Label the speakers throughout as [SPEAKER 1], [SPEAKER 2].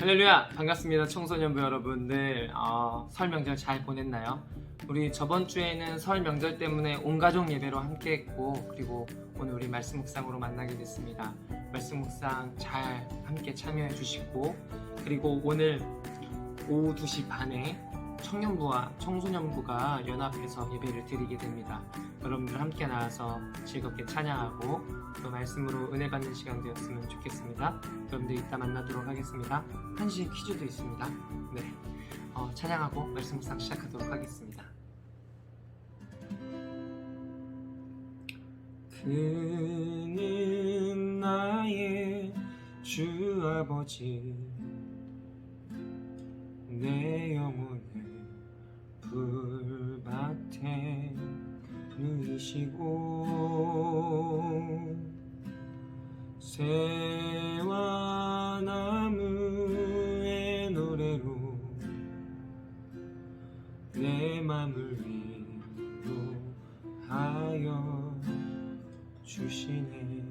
[SPEAKER 1] 할렐루야! 반갑습니다. 청소년부 여러분들. 설 명절 잘 보냈나요? 우리 저번 주에는 설 명절 때문에 온 가족 예배로 함께 했고, 그리고 오늘 우리 말씀 묵상으로 만나게 됐습니다. 말씀 묵상 잘 함께 참여해 주시고, 그리고 오늘 오후 2시 반에 청년부와 청소년부가 연합해서 예배를 드리게 됩니다. 여러분들 함께 나와서 즐겁게 찬양하고 또 말씀으로 은혜 받는 시간 되었으면 좋겠습니다. 여러분들 이따 만나도록 하겠습니다. 한시 퀴즈도 있습니다. 네, 찬양하고 말씀 묵상 시작하도록 하겠습니다. 그는 나의 주 아버지, 내 영혼을 불밭에 누이시고 새와 나무의 노래로 내 맘을 위로하여 주시네.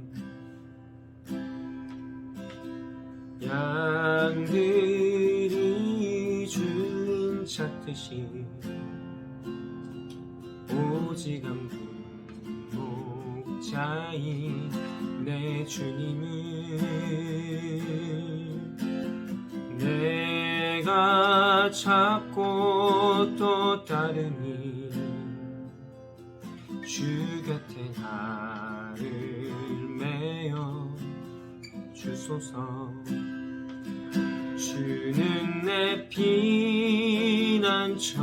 [SPEAKER 1] 양들이 주인 찾듯이 오직 한 분 목자인 내 주님을 내가 찾고 또 따르니 주 곁에 나를 메어 주소서. 주는 내 피난처,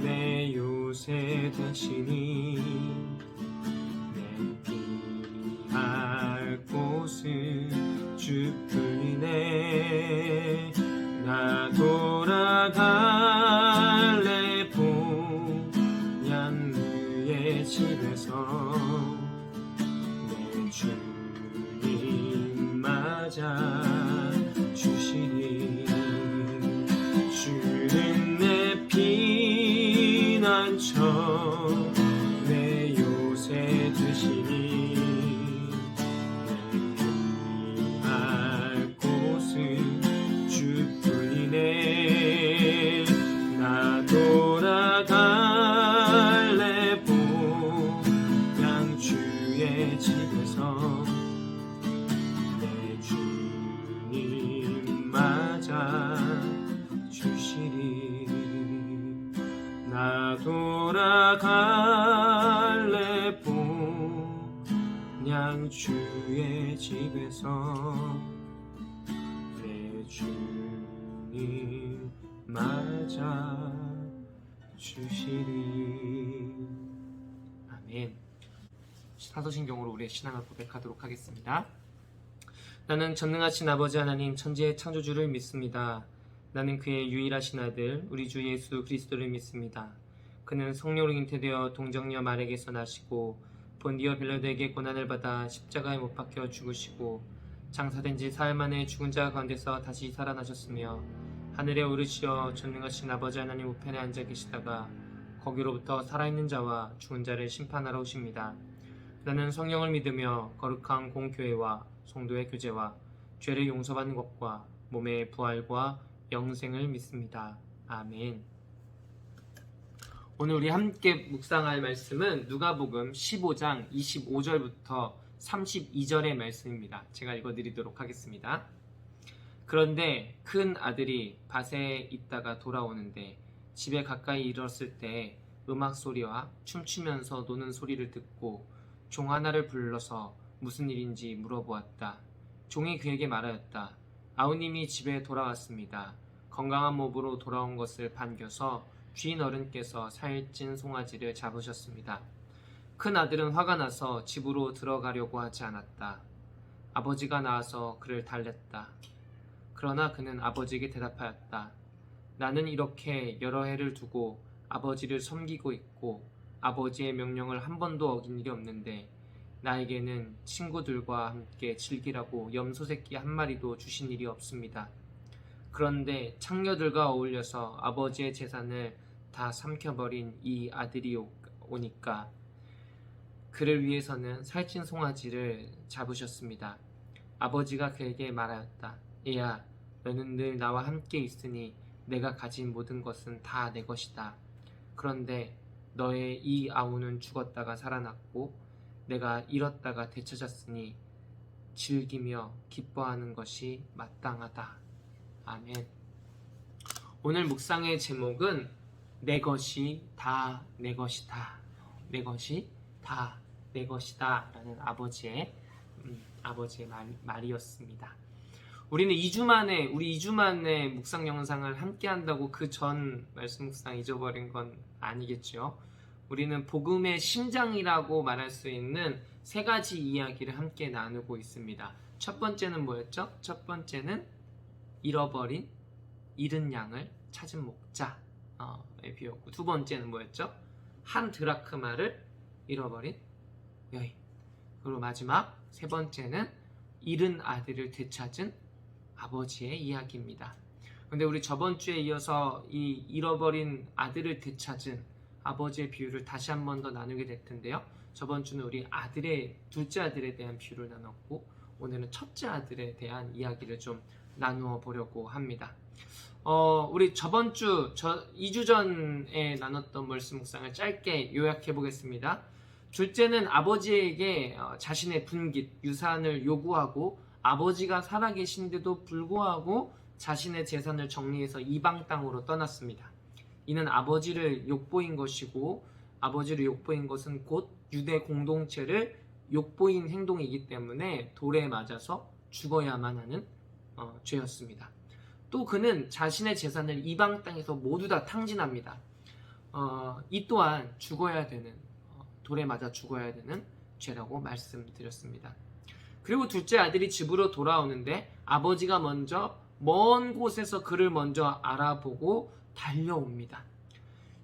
[SPEAKER 1] 내 요새 되시니 내 피할 곳은 주뿐이네. 나 돌아갈래 본향 그의 집에서 내 주님 맞아 주시니. 주는 내 피난처, 내 요새 되시니 내 피할 곳은 주뿐이네. 나 돌아갈래 본향 주의 집에서 내 주님 맞아 주시리. 나 돌아갈래 본향 주의 집에서 내 주님 맞아 주시리. 아멘. 사도신경으로 우리의 신앙을 고백하도록 하겠습니다. 나는 전능하신 아버지 하나님 천지의 창조주를 믿습니다. 나는 그의 유일하신 아들 우리 주 예수 그리스도를 믿습니다. 그는 성령으로 잉태되어 동정녀 마리아에게서 나시고 본디오 빌라도에게 고난을 받아 십자가에 못 박혀 죽으시고 장사된 지 사흘 만에 죽은 자 가운데서 다시 살아나셨으며 하늘에 오르시어 전능하신 아버지 하나님 우편에 앉아 계시다가 거기로부터 살아있는 자와 죽은 자를 심판하러 오십니다. 나는 성령을 믿으며 거룩한 공교회와 성도의 교제와 죄를 용서받는 것과 몸의 부활과 영생을 믿습니다. 아멘. 오늘 우리 함께 묵상할 말씀은 누가복음 15장 25절부터 32절의 말씀입니다. 제가 읽어드리도록 하겠습니다. 그런데 큰 아들이 밭에 있다가 돌아오는데 집에 가까이 이르렀을 때 음악 소리와 춤추면서 노는 소리를 듣고 종 하나를 불러서 무슨 일인지 물어보았다. 종이 그에게 말하였다. 아우님이 집에 돌아왔습니다. 건강한 몸으로 돌아온 것을 반겨서 주인 어른께서 살찐 송아지를 잡으셨습니다. 큰 아들은 화가 나서 집으로 들어가려고 하지 않았다. 아버지가 나와서 그를 달랬다. 그러나 그는 아버지에게 대답하였다. 나는 이렇게 여러 해를 두고 아버지를 섬기고 있고 아버지의 명령을 한 번도 어긴 일이 없는데 나에게는 친구들과 함께 즐기라고 염소 새끼 한 마리도 주신 일이 없습니다. 그런데 창녀들과 어울려서 아버지의 재산을 다 삼켜버린 이 아들이 오니까 그를 위해서는 살찐 송아지를 잡으셨습니다. 아버지가 그에게 말하였다. 얘야, 너는 늘 나와 함께 있으니 내가 가진 모든 것은 다 내 것이다. 그런데 너의 이 아우는 죽었다가 살아났고 내가 잃었다가 되찾았으니 즐기며 기뻐하는 것이 마땅하다. 아멘. 오늘 묵상의 제목은 내 것이 다 내 것이다. 내 것이 다 내 것이다 라는 아버지의 말이었습니다. 우리는 2주 만에 묵상 영상을 함께 한다고 그 전 말씀 묵상 잊어버린 건 아니겠죠. 우리는 복음의 심장이라고 말할 수 있는 3가지 이야기를 함께 나누고 있습니다. 첫 번째는 뭐였죠? 첫 번째는 잃은 양을 찾은 목자에 비웠고, 두 번째는 뭐였죠? 한 드라크마를 잃어버린 여인. 그리고 마지막 3번째는 잃은 아들을 되찾은 아버지의 이야기입니다. 근데 우리 저번 주에 이어서 이 잃어버린 아들을 되찾은 아버지의 비유를 다시 한 번 더 나누게 될 텐데요. 저번 주는 우리 둘째 아들에 대한 비유를 나눴고, 오늘은 첫째 아들에 대한 이야기를 좀 나누어 보려고 합니다. 우리 저번 주 2주 전에 나눴던 말씀 묵상을 짧게 요약해 보겠습니다. 둘째는 아버지에게 자신의 분깃, 유산을 요구하고 아버지가 살아계신데도 불구하고 자신의 재산을 정리해서 이방 땅으로 떠났습니다. 이는 아버지를 욕보인 것이고, 아버지를 욕보인 것은 곧 유대 공동체를 욕보인 행동이기 때문에 돌에 맞아서 죽어야만 하는 죄였습니다. 또 그는 자신의 재산을 이방 땅에서 모두 다 탕진합니다. 이 또한 돌에 맞아 죽어야 되는 죄라고 말씀드렸습니다. 그리고 둘째 아들이 집으로 돌아오는데 아버지가 먼 곳에서 그를 먼저 알아보고 달려옵니다.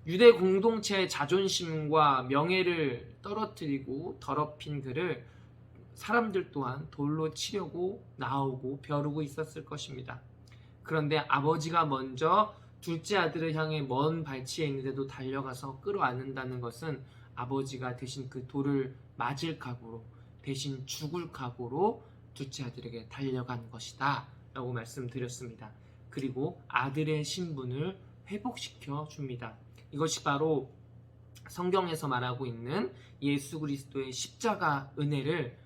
[SPEAKER 1] 유대 공동체의 자존심과 명예를 떨어뜨리고 더럽힌 그를 사람들 또한 돌로 치려고 나오고 벼르고 있었을 것입니다. 그런데 아버지가 먼저 둘째 아들을 향해 먼 발치에 있는데도 달려가서 끌어안는다는 것은 아버지가 대신 그 돌을 맞을 각오로, 대신 죽을 각오로 둘째 아들에게 달려간 것이다 라고 말씀드렸습니다. 그리고 아들의 신분을 회복시켜 줍니다. 이것이 바로 성경에서 말하고 있는 예수 그리스도의 십자가 은혜를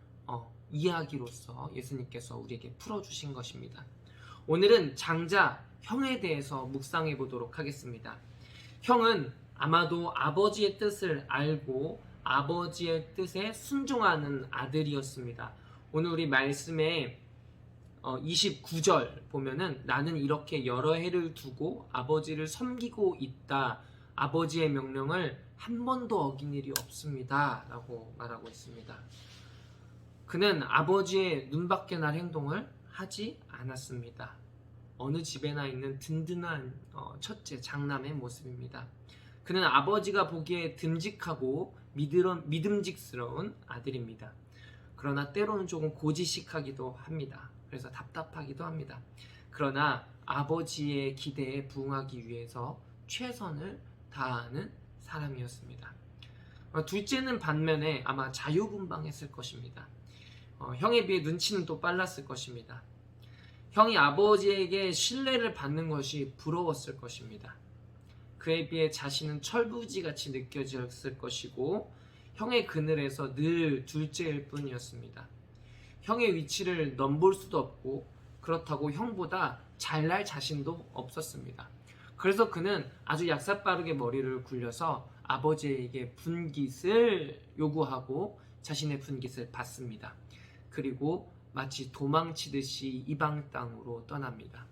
[SPEAKER 1] 이야기로서 예수님께서 우리에게 풀어주신 것입니다. 오늘은 장자 형에 대해서 묵상해 보도록 하겠습니다. 형은 아마도 아버지의 뜻을 알고 아버지의 뜻에 순종하는 아들이었습니다. 오늘 우리 말씀에 29절 보면은 나는 이렇게 여러 해를 두고 아버지를 섬기고 있다. 아버지의 명령을 한 번도 어긴 일이 없습니다. 라고 말하고 있습니다. 그는 아버지의 눈밖에 날 행동을 하지 않았습니다. 어느 집에나 있는 든든한 첫째 장남의 모습입니다. 그는 아버지가 보기에 듬직하고 믿음직스러운 아들입니다. 그러나 때로는 조금 고지식하기도 합니다. 그래서 답답하기도 합니다. 그러나 아버지의 기대에 부응하기 위해서 최선을 다하는 사람이었습니다. 둘째는 반면에 아마 자유분방했을 것입니다. 형에 비해 눈치는 또 빨랐을 것입니다. 형이 아버지에게 신뢰를 받는 것이 부러웠을 것입니다. 그에 비해 자신은 철부지같이 느껴졌을 것이고 형의 그늘에서 늘 둘째일 뿐이었습니다. 형의 위치를 넘볼 수도 없고 그렇다고 형보다 잘날 자신도 없었습니다. 그래서 그는 아주 약삭빠르게 머리를 굴려서 아버지에게 분깃을 요구하고 자신의 분깃을 받습니다. 그리고 마치 도망치듯이 이방 땅으로 떠납니다.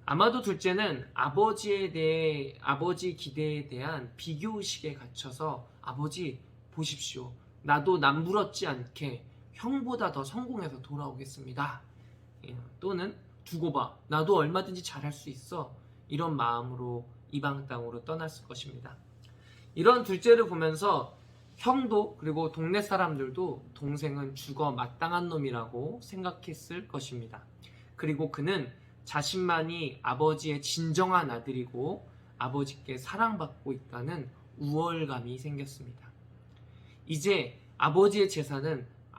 [SPEAKER 1] 아마도 둘째는 아버지 기대에 대한 비교의식에 갇혀서 아버지 보십시오. 나도 남부럽지 않게 형보다 더 성공해서 돌아오겠습니다. 또는 두고 봐. 나도 얼마든지 잘할 수 있어. 이런 마음으로 이방 땅으로 떠났을 것입니다. 이런 둘째를 보면서 형도 그리고 동네 사람들도 동생은 죽어 마땅한 놈이라고 생각했을 것입니다. 그리고 그는 자신만이 아버지의 진정한 아들이고 아버지께 사랑받고 있다는 우월감이 생겼습니다. 이제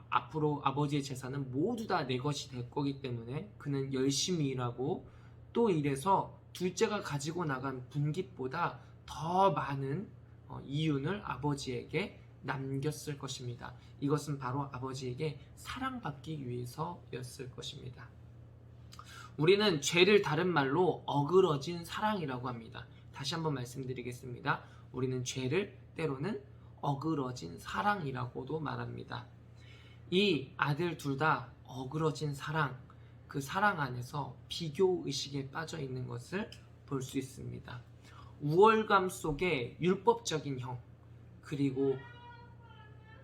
[SPEAKER 1] 앞으로 아버지의 재산은 모두 다 내 것이 될 거기 때문에 그는 열심히 일하고 또 이래서 둘째가 가지고 나간 분깃보다 더 많은 이윤을 아버지에게 남겼을 것입니다. 이것은 바로 아버지에게 사랑받기 위해서였을 것입니다. 우리는 죄를 다른 말로 어그러진 사랑이라고 합니다. 다시 한번 말씀드리겠습니다. 우리는 죄를 때로는 어그러진 사랑이라고도 말합니다. 이 아들 둘 다 어그러진 사랑, 그 사랑 안에서 비교의식에 빠져 있는 것을 볼 수 있습니다. 우월감 속에 율법적인 형, 그리고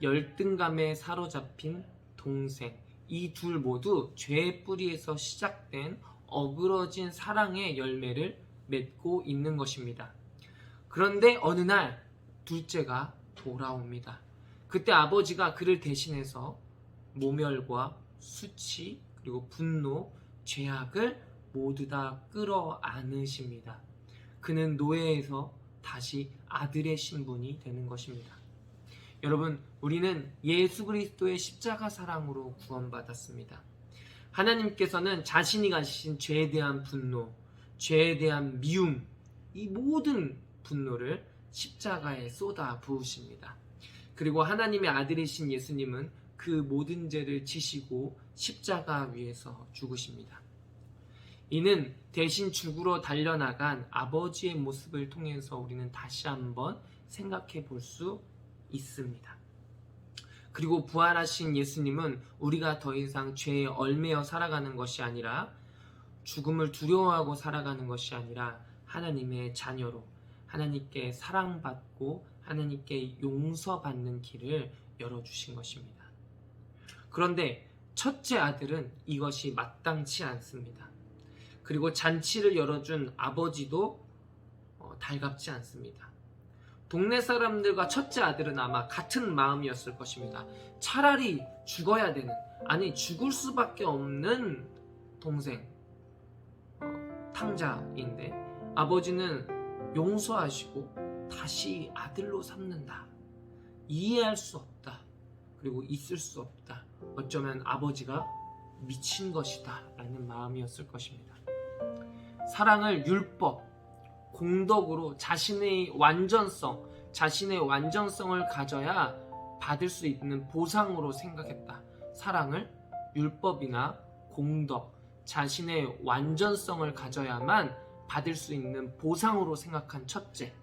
[SPEAKER 1] 열등감에 사로잡힌 동생, 이 둘 모두 죄의 뿌리에서 시작된 어그러진 사랑의 열매를 맺고 있는 것입니다. 그런데 어느 날 둘째가 돌아옵니다. 그때 아버지가 그를 대신해서 모멸과 수치, 그리고 분노, 죄악을 모두 다 끌어안으십니다. 그는 노예에서 다시 아들의 신분이 되는 것입니다. 여러분, 우리는 예수 그리스도의 십자가 사랑으로 구원받았습니다. 하나님께서는 자신이 가지신 죄에 대한 분노, 죄에 대한 미움, 이 모든 분노를 십자가에 쏟아 부으십니다. 그리고 하나님의 아들이신 예수님은 그 모든 죄를 지시고 십자가 위에서 죽으십니다. 이는 대신 죽으러 달려나간 아버지의 모습을 통해서 우리는 다시 한번 생각해 볼 수 있습니다. 그리고 부활하신 예수님은 우리가 더 이상 죄에 얽매여 살아가는 것이 아니라, 죽음을 두려워하고 살아가는 것이 아니라 하나님의 자녀로 하나님께 사랑받고 하나님께 용서받는 길을 열어주신 것입니다. 그런데 첫째 아들은 이것이 마땅치 않습니다. 그리고 잔치를 열어준 아버지도 달갑지 않습니다. 동네 사람들과 첫째 아들은 아마 같은 마음이었을 것입니다. 차라리 죽어야 되는, 아니 죽을 수밖에 없는 동생, 탕자인데 아버지는 용서하시고 다시 아들로 삼는다. 이해할 수 없다. 그리고 있을 수 없다. 어쩌면 아버지가 미친 것이다 라는 마음이었을 것입니다. 사랑을 율법, 공덕으로 자신의 완전성을 가져야 받을 수 있는 보상으로 생각했다. 사랑을 율법이나 공덕, 자신의 완전성을 가져야만 받을 수 있는 보상으로 생각한 첫째.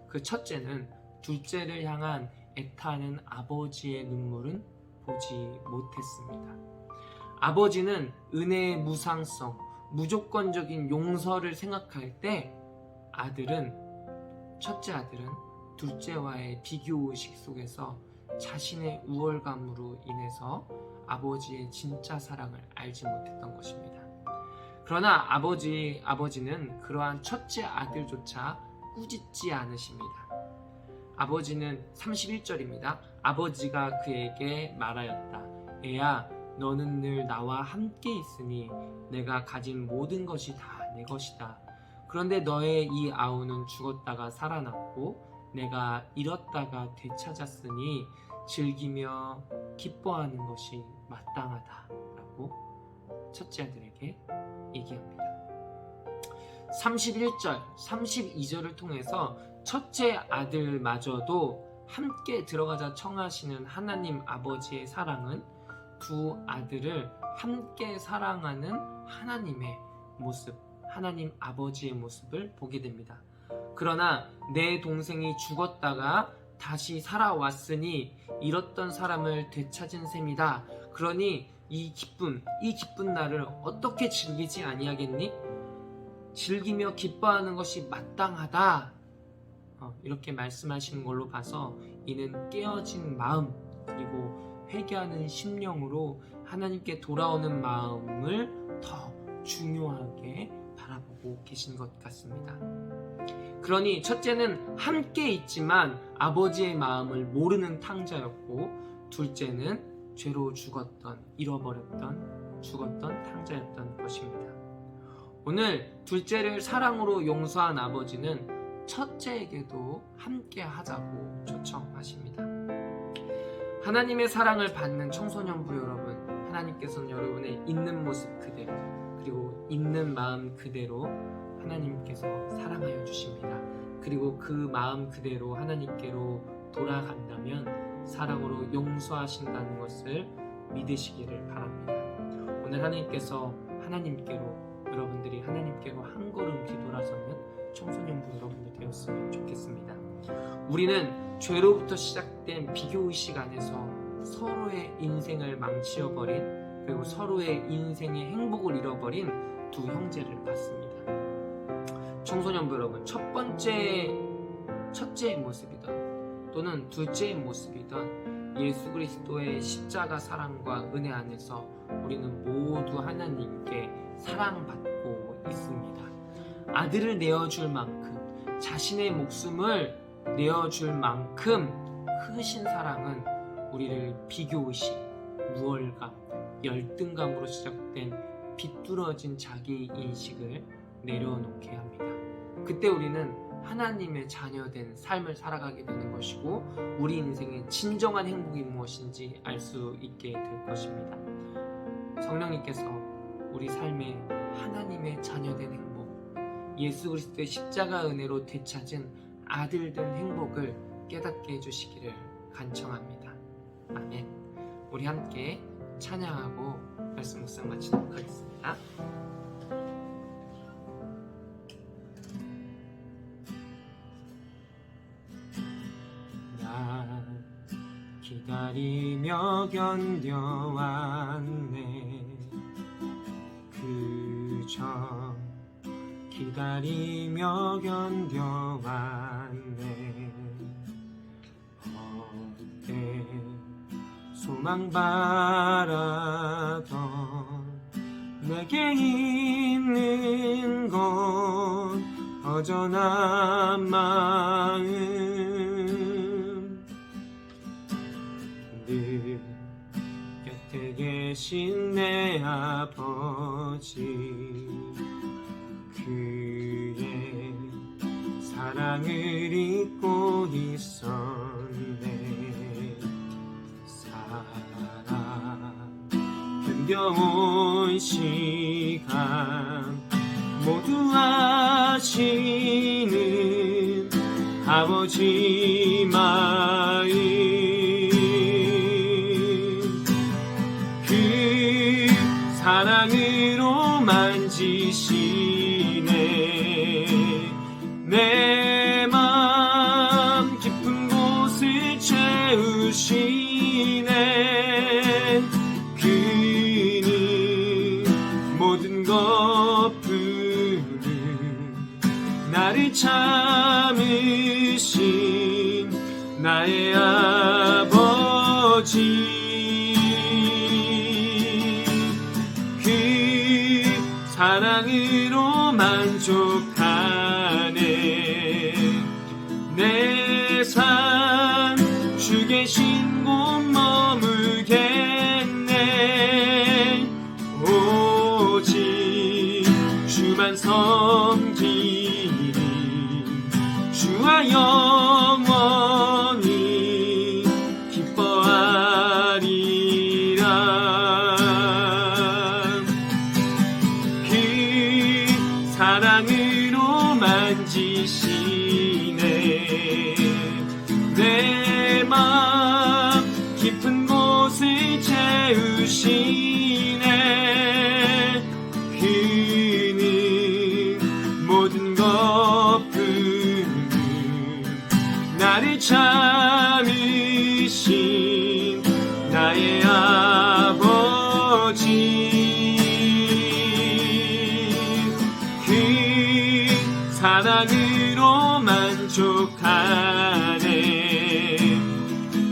[SPEAKER 1] 그 첫째는 둘째를 향한 애타는 아버지의 눈물은 보지 못했습니다. 아버지는 은혜의 무상성, 무조건적인 용서를 생각할 때 첫째 아들은 둘째와의 비교의식 속에서 자신의 우월감으로 인해서 아버지의 진짜 사랑을 알지 못했던 것입니다. 그러나 아버지는 그러한 첫째 아들조차 꾸짖지 않으십니다. 아버지는 31절입니다. 아버지가 그에게 말하였다. 애야, 너는 늘 나와 함께 있으니 내가 가진 모든 것이 다 내 것이다. 그런데 너의 이 아우는 죽었다가 살아났고 내가 잃었다가 되찾았으니 즐기며 기뻐하는 것이 마땅하다 라고 첫째 아들에게 얘기합니다. 31절, 32절을 통해서 첫째 아들마저도 함께 들어가자 청하시는 하나님 아버지의 사랑은 두 아들을 함께 사랑하는 하나님의 모습, 하나님 아버지의 모습을 보게 됩니다. 그러나 내 동생이 죽었다가 다시 살아왔으니 잃었던 사람을 되찾은 셈이다. 그러니 이 기쁜 날을 어떻게 즐기지 아니하겠니? 즐기며 기뻐하는 것이 마땅하다. 이렇게 말씀하시는 걸로 봐서 이는 깨어진 마음, 그리고 회개하는 심령으로 하나님께 돌아오는 마음을 더 중요하게 바라보고 계신 것 같습니다. 그러니 첫째는 함께 있지만 아버지의 마음을 모르는 탕자였고, 둘째는 죄로 잃어버렸던 탕자였던 것입니다. 오늘 둘째를 사랑으로 용서한 아버지는 첫째에게도 함께 하자고 초청하십니다. 하나님의 사랑을 받는 청소년부 여러분, 하나님께서는 여러분의 있는 모습 그대로, 그리고 있는 마음 그대로 하나님께서 사랑하여 주십니다. 그리고 그 마음 그대로 하나님께로 돌아간다면 사랑으로 용서하신다는 것을 믿으시기를 바랍니다. 오늘 하나님께서 여러분들이 하나님께로 한 걸음 뒤돌아서는 청소년부 여러분들 되었으면 좋겠습니다. 우리는 죄로부터 시작된 비교의식 안에서 서로의 인생을 망치어버린, 그리고 서로의 인생의 행복을 잃어버린 두 형제를 봤습니다. 청소년부 여러분, 첫째의 모습이든 또는 둘째의 모습이든 예수 그리스도의 십자가 사랑과 은혜 안에서 우리는 모두 하나님께 사랑받고 있습니다. 아들을 내어줄 만큼, 자신의 목숨을 내어줄 만큼 크신 사랑은 우리를 비교의식, 무월감, 열등감으로 시작된 비뚤어진 자기인식을 내려놓게 합니다. 그때 우리는 하나님의 자녀된 삶을 살아가게 되는 것이고 우리 인생의 진정한 행복이 무엇인지 알 수 있게 될 것입니다. 성령님께서 우리 삶에 하나님의 자녀된 행복, 예수 그리스도의 십자가 은혜로 되찾은 아들된 행복을 깨닫게 해주시기를 간청합니다. 아멘. 우리 함께 찬양하고 말씀 묵상 마치도록 하겠습니다. 나 기다리며 견뎌왔네. 그저 기다리며 견뎌왔네. 헛돼 소망 바라던 내게 있는 건 허전한 마음, 늘 곁에 계신 내 아버지, 그의 사랑을 잊고 있었네. 견뎌온 시간 모두 아시는 아버지 마음, 그 사랑으로 만지시네. 내 맘 깊은 곳을 채우시네. 그는 모든 것 푸는 나를 참으신 나의 아버지, 그 사랑으로 만족하네. 내 삶 주 계신 곳 머물겠네. 오직 주만 섬기리 주와 영원히 기뻐하리라. 그 사랑으로 만지시네. 내 맘 깊은 곳을 채우시네. 그는 모든 것 푸는 나를 참으신 나의 아버지, 그 사랑으로 만족하네.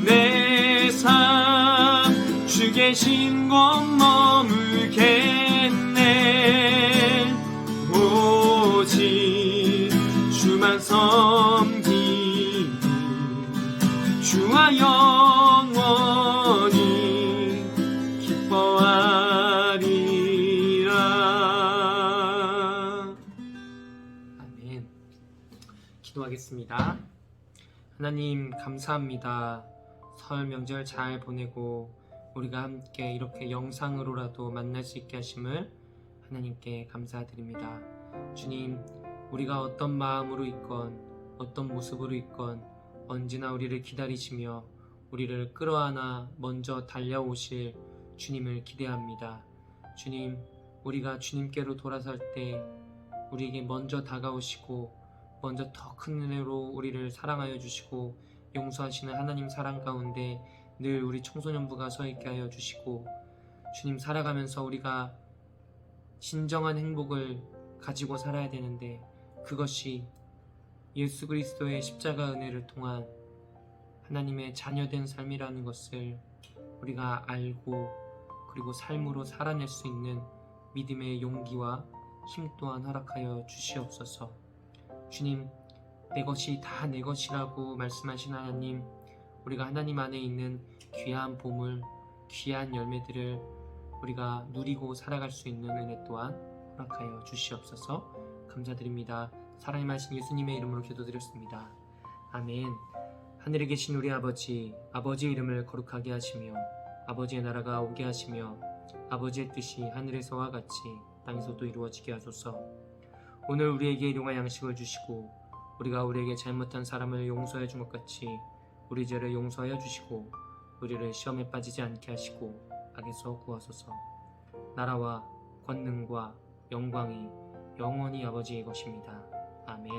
[SPEAKER 1] 내 삶 주 계신 곳 머물겠네. 오직 주만 섬기니 주와 영원히 기뻐하리라. 아멘. 기도하겠습니다. 하나님 감사합니다. 설 명절 잘 보내고 우리가 함께 이렇게 영상으로라도 만날 수 있게 하심을 하나님께 감사드립니다. 주님, 우리가 어떤 마음으로 있건 어떤 모습으로 있건 언제나 우리를 기다리시며 우리를 끌어안아 먼저 달려오실 주님을 기대합니다. 주님, 우리가 주님께로 돌아설 때 우리에게 먼저 다가오시고 먼저 더 큰 은혜로 우리를 사랑하여 주시고 용서하시는 하나님 사랑 가운데 늘 우리 청소년부가 서 있게 하여 주시고, 주님, 살아가면서 우리가 진정한 행복을 가지고 살아야 되는데 그것이 예수 그리스도의 십자가 은혜를 통한 하나님의 자녀된 삶이라는 것을 우리가 알고 그리고 삶으로 살아낼 수 있는 믿음의 용기와 힘 또한 허락하여 주시옵소서. 주님, 내 것이 다 내 것이라고 말씀하신 하나님, 우리가 하나님 안에 있는 귀한 보물, 귀한 열매들을 우리가 누리고 살아갈 수 있는 은혜 또한 허락하여 주시옵소서. 감사드립니다. 사랑이 많으신 예수님의 이름으로 기도드렸습니다. 아멘. 하늘에 계신 우리 아버지, 아버지의 이름을 거룩하게 하시며 아버지의 나라가 오게 하시며 아버지의 뜻이 하늘에서와 같이 땅에서도 이루어지게 하소서. 오늘 우리에게 일용할 양식을 주시고 우리가 우리에게 잘못한 사람을 용서해 준 것 같이 우리 죄를 용서하여 주시고 우리를 시험에 빠지지 않게 하시고 악에서 구하소서. 나라와 권능과 영광이 영원히 아버지의 것입니다. 아멘.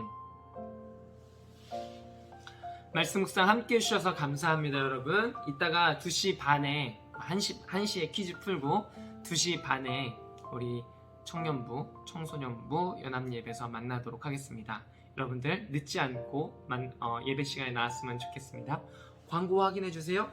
[SPEAKER 1] 말씀 묵상 함께 해주셔서 감사합니다. 여러분, 이따가 2시 반에 1시에 퀴즈 풀고 2시 반에 우리 청년부, 청소년부 연합예배에서 만나도록 하겠습니다. 여러분들 늦지 않고 예배 시간에 나왔으면 좋겠습니다. 광고 확인해 주세요.